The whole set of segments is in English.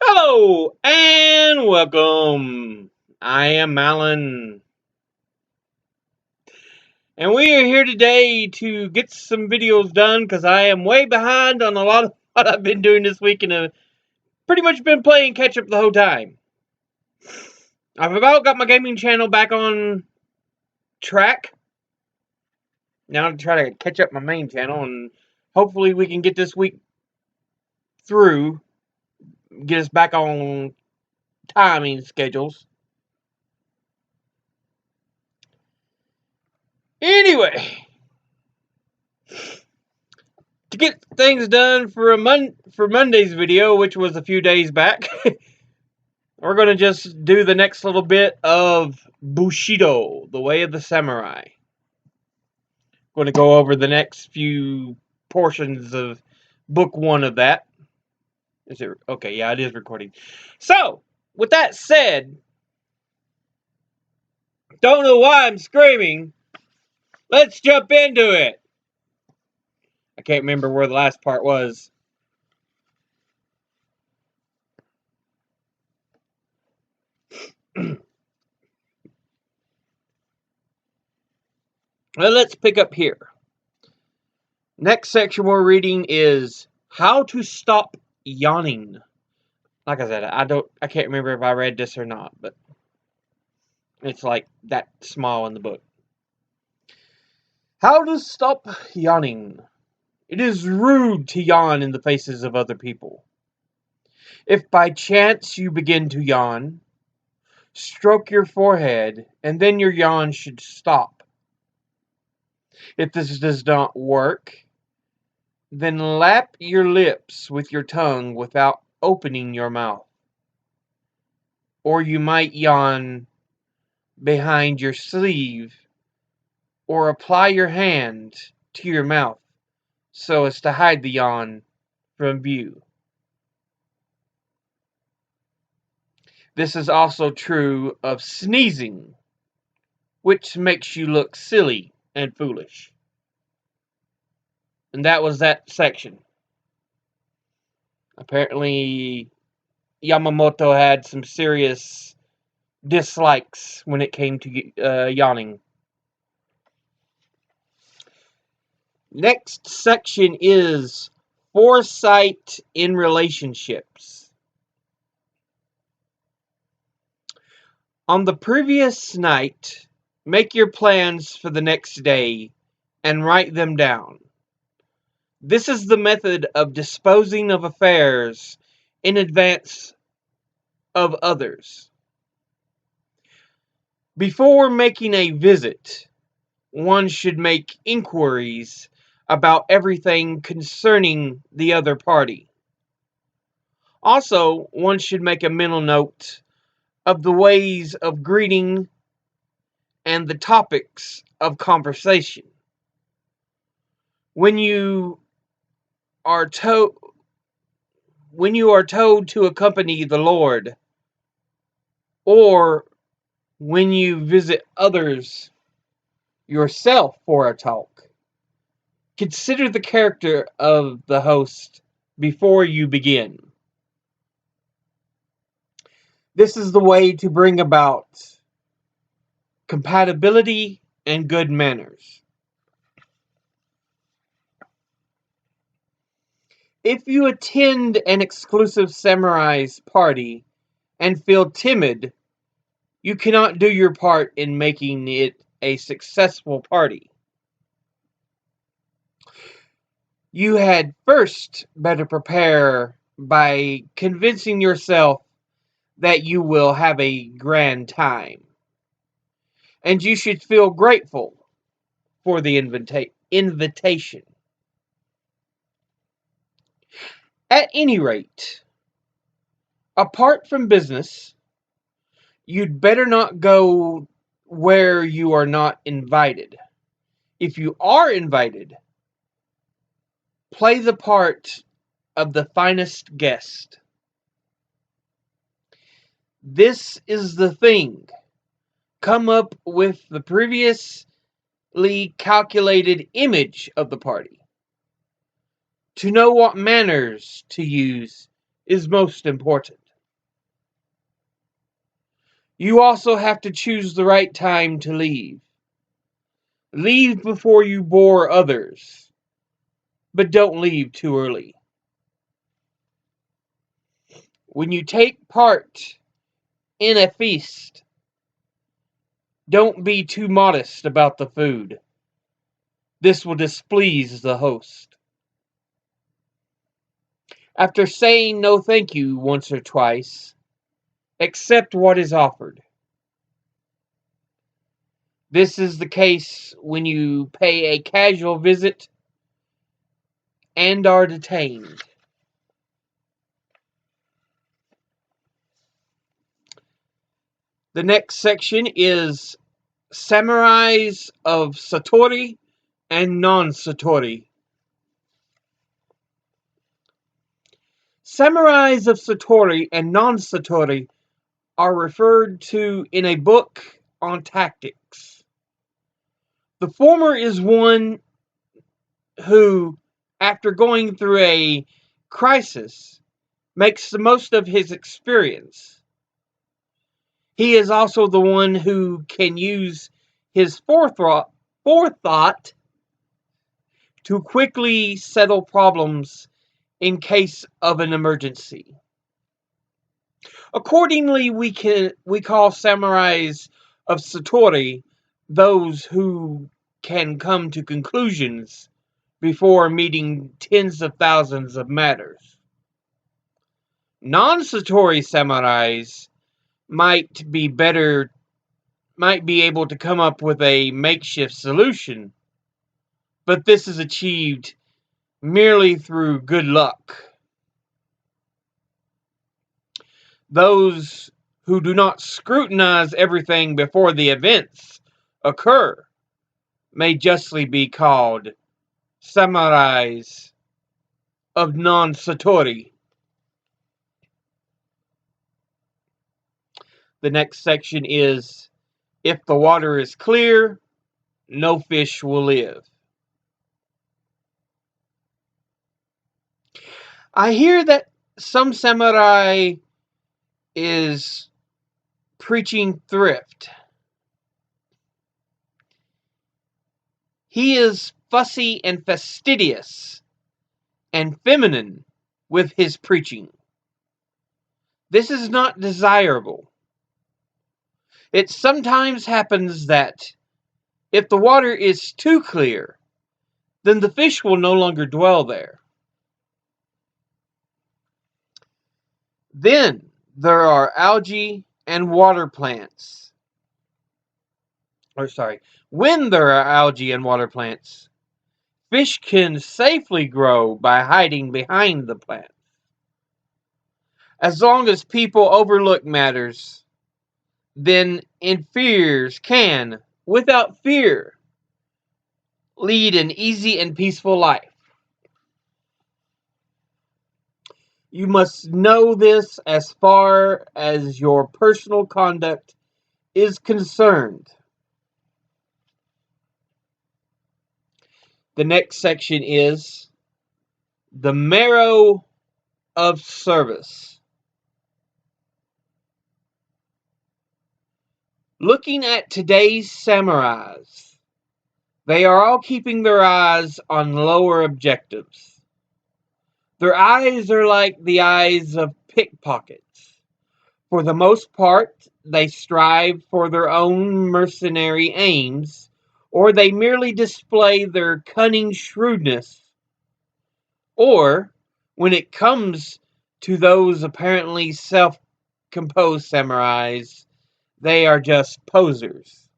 Hello and welcome. I am Alan, and we are here today to get some videos done because I am way behind on a lot of what I've been doing this week and have pretty much been playing catch up the whole time. I've about got my gaming channel back on track now to try to catch up my main channel, and hopefully we can get this week through, get us back on timing schedules. Anyway, to get things done for Monday's video, which was a few days back, we're going to just do the next little bit of Bushido, the Way of the Samurai. Going to go over the next few portions of book 1 of that. Is it okay? Yeah, it is recording. So, with that said, don't know why I'm screaming. Let's jump into it. I can't remember where the last part was. Well, let's pick up here. Next section we're reading is How to Stop Yawning. Like I said, I can't remember if I read this or not, but it's like that small in the book. How to stop yawning. It is rude to yawn in the faces of other people. If by chance you begin to yawn, stroke your forehead, and then your yawn should stop. If this does not work, then lap your lips with your tongue without opening your mouth. Or you might yawn behind your sleeve, or apply your hand to your mouth so as to hide the yawn from view. This is also true of sneezing, which makes you look silly and foolish. And that was that section. Apparently, Yamamoto had some serious dislikes when it came to yawning. Next section is foresight in relationships. On the previous night, make your plans for the next day and write them down. This is the method of disposing of affairs in advance of others. Before making a visit, one should make inquiries about everything concerning the other party. Also, one should make a mental note of the ways of greeting and the topics of conversation. When you are told to accompany the Lord, or when you visit others yourself for a talk, consider the character of the host before you begin. This is the way to bring about compatibility and good manners. If you attend an exclusive samurai's party and feel timid, you cannot do your part in making it a successful party. You had first better prepare by convincing yourself that you will have a grand time, and you should feel grateful for the invitation. At any rate, apart from business, you'd better not go where you are not invited. If you are invited, play the part of the finest guest. This is the thing. Come up with the previously calculated image of the party. To know what manners to use is most important. You also have to choose the right time to leave. Leave before you bore others, but don't leave too early. When you take part in a feast, don't be too modest about the food. This will displease the host. After saying no thank you once or twice, accept what is offered. This is the case when you pay a casual visit and are detained. The next section is Samurais of Satori and NonSatori. Samurais of Satori and NonSatori are referred to in a book on tactics. The former is one who, after going through a crisis, makes the most of his experience. He is also the one who can use his forethought to quickly settle problems in case of an emergency. Accordingly, we call samurais of Satori those who can come to conclusions before meeting tens of thousands of matters. Non-Satori samurais might be able to come up with a makeshift solution, but this is achieved merely through good luck. Those who do not scrutinize everything before the events occur may justly be called samurais of non-Satori. The next section is, if the water is clear, no fish will live. I hear that some samurai is preaching thrift. He is fussy and fastidious and feminine with his preaching. This is not desirable. It sometimes happens that if the water is too clear, then the fish will no longer dwell there. Then there are algae and water plants. When there are algae and water plants, fish can safely grow by hiding behind the plants. As long as people overlook matters, then inferiors can, without fear, lead an easy and peaceful life. You must know this as far as your personal conduct is concerned. The next section is the Marrow of Service. Looking at today's samurais, they are all keeping their eyes on lower objectives. Their eyes are like the eyes of pickpockets. For the most part, they strive for their own mercenary aims, or they merely display their cunning shrewdness. Or, when it comes to those apparently self-composed samurais, they are just posers.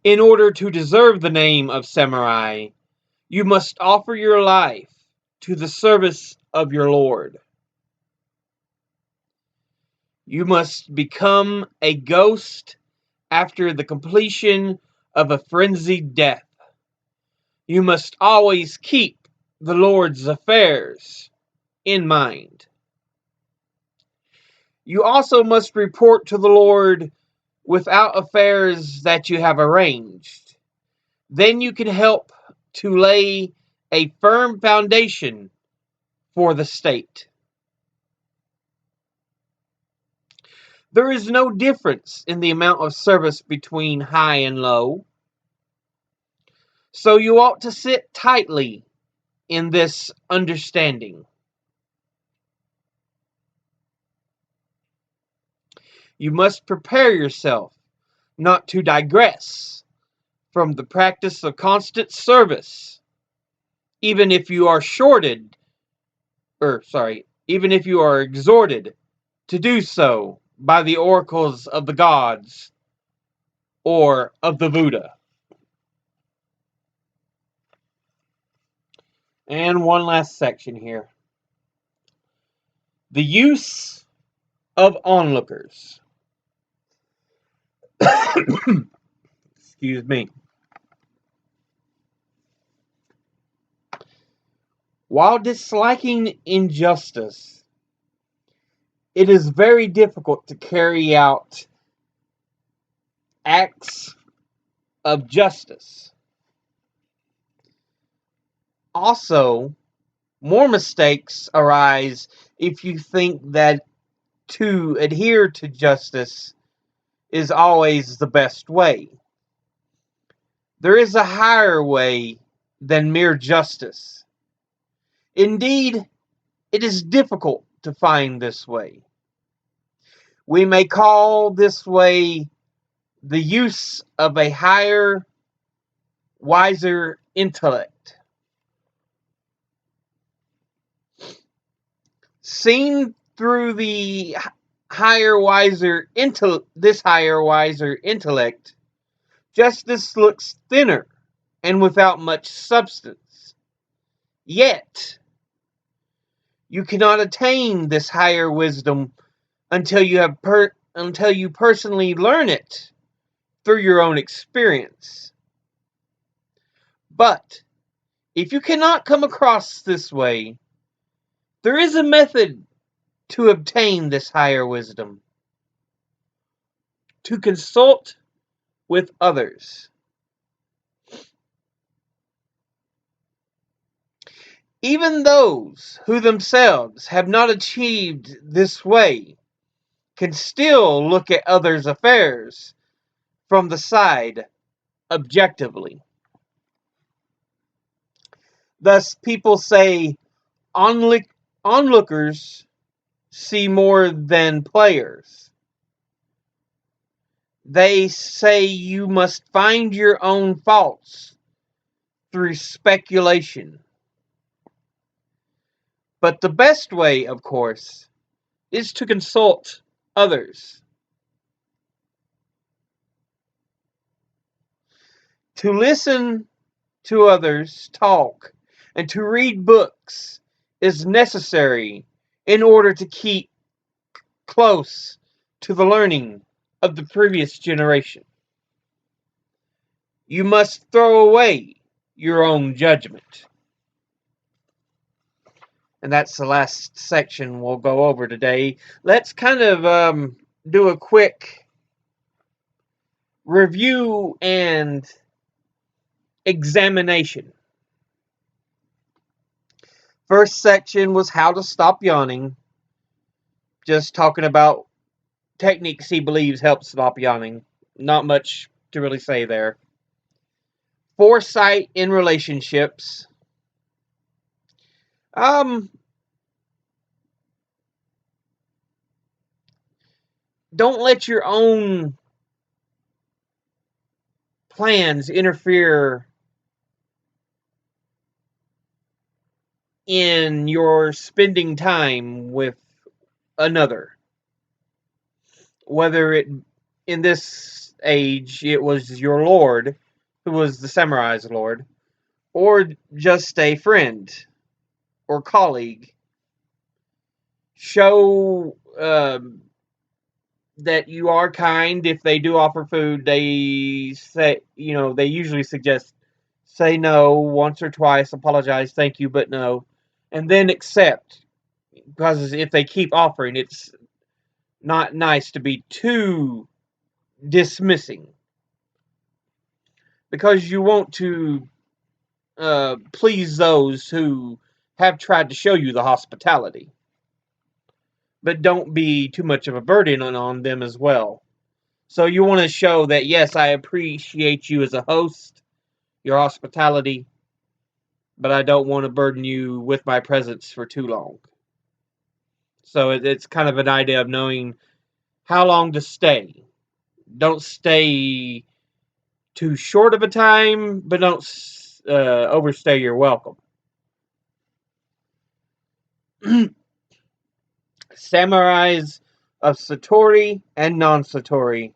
In order to deserve the name of samurai, you must offer your life to the service of your Lord. You must become a ghost after the completion of a frenzied death. You must always keep the Lord's affairs in mind. You also must report to the Lord without affairs that you have arranged. Then you can help to lay a firm foundation for the state. There is no difference in the amount of service between high and low. So you ought to sit tightly in this understanding. You must prepare yourself not to digress from the practice of constant service, even if you are even if you are exhorted to do so by the oracles of the gods or of the Buddha. And one last section here. The use of onlookers. Excuse me. While disliking injustice, it is very difficult to carry out acts of justice. Also, more mistakes arise if you think that to adhere to justice is always the best way. There is a higher way than mere justice. Indeed, it is difficult to find this way. We may call this way the use of a higher, wiser intellect. Seen through the higher, wiser intellect, justice looks thinner and without much substance. Yet, you cannot attain this higher wisdom until you personally learn it through your own experience. But if you cannot come across this way, there is a method to obtain this higher wisdom. To consult with others. Even those who themselves have not achieved this way can still look at others' affairs from the side objectively. Thus, people say onlookers see more than players. They say you must find your own faults through speculation. But the best way, of course, is to consult others. To listen to others talk and to read books is necessary in order to keep close to the learning of the previous generation. You must throw away your own judgment. And that's the last section we'll go over today. Let's kind of do a quick review and examination. First section was how to stop yawning. Just talking about techniques he believes help stop yawning. Not much to really say there. Foresight in relationships. Don't let your own plans interfere in your spending time with another. Whether in this age it was your lord, who was the samurai's lord, or just a friend or colleague. Show that you are kind. If they do offer food, they usually suggest say no once or twice, apologize, thank you, but no, and then accept. Because if they keep offering, it's not nice to be too dismissing. Because you want to please those who have tried to show you the hospitality. but don't be too much of a burden on them as well. So you want to show that, yes, I appreciate you as a host, your hospitality, but I don't want to burden you with my presence for too long. So it's kind of an idea of knowing how long to stay. Don't stay too short of a time, but don't overstay your welcome. Samurais of Satori and NonSatori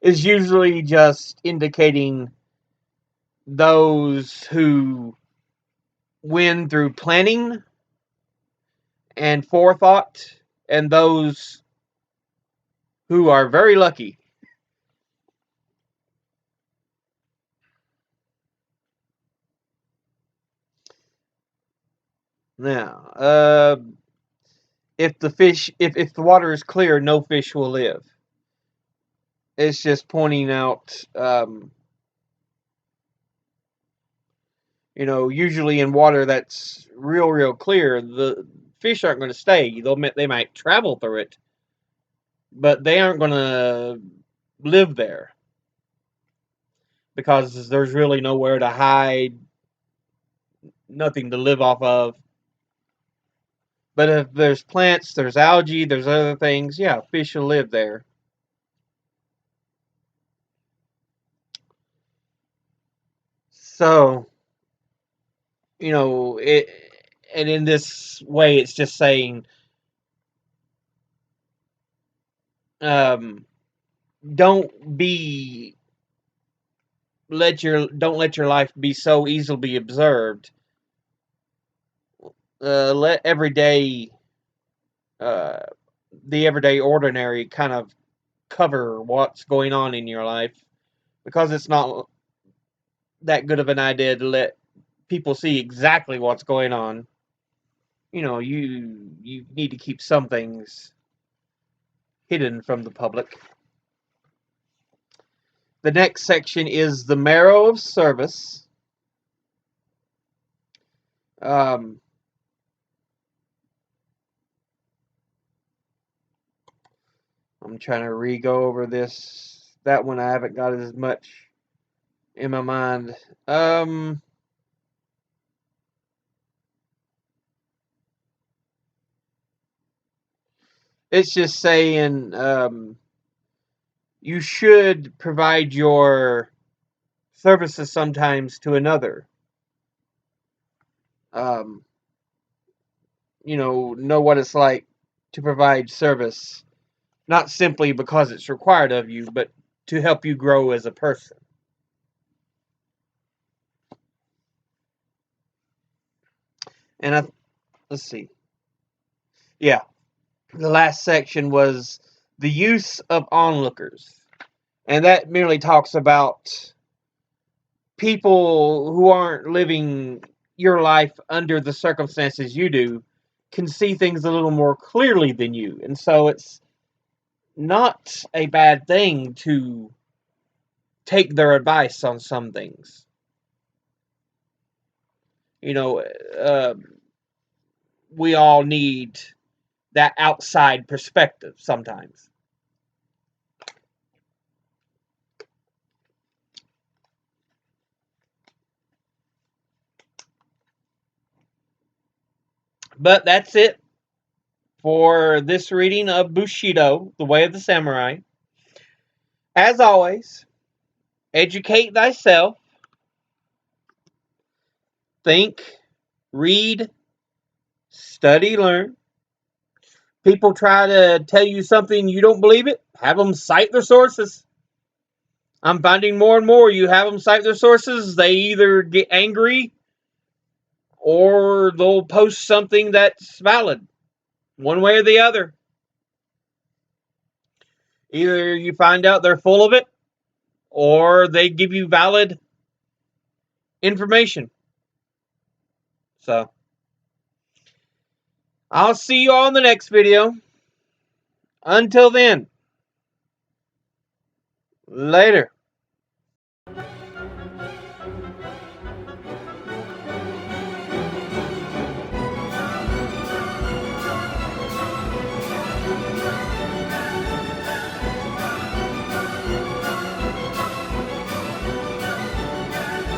is usually just indicating those who win through planning and forethought, and those who are very lucky. Now, if the water is clear, no fish will live. It's just pointing out, usually in water that's real clear, the fish aren't going to stay. They might travel through it, but they aren't going to live there because there's really nowhere to hide, nothing to live off of. But if there's plants, there's algae, there's other things, yeah, fish will live there. So, and in this way, it's just saying, um, don't let your life be so easily observed. Let the everyday ordinary kind of cover what's going on in your life, because it's not that good of an idea to let people see exactly what's going on. You need to keep some things hidden from the public. The next section is the Marrow of Service. I'm trying to re-go over this. That one I haven't got as much in my mind. It's just saying, you should provide your services sometimes to another. Know what it's like to provide service, not simply because it's required of you, but to help you grow as a person. And let's see. Yeah, the last section was the use of onlookers. And that merely talks about people who aren't living your life under the circumstances you do can see things a little more clearly than you. And so it's not a bad thing to take their advice on some things. We all need that outside perspective sometimes. But that's it for this reading of Bushido, The Way of the Samurai. As always, educate thyself, think, read, study, learn. People try to tell you something, you don't believe it, have them cite their sources. I'm finding more and more, you have them cite their sources, they either get angry or they'll post something that's valid. One way or the other. Either you find out they're full of it, or they give you valid information. So, I'll see you all in the next video. Until then, later.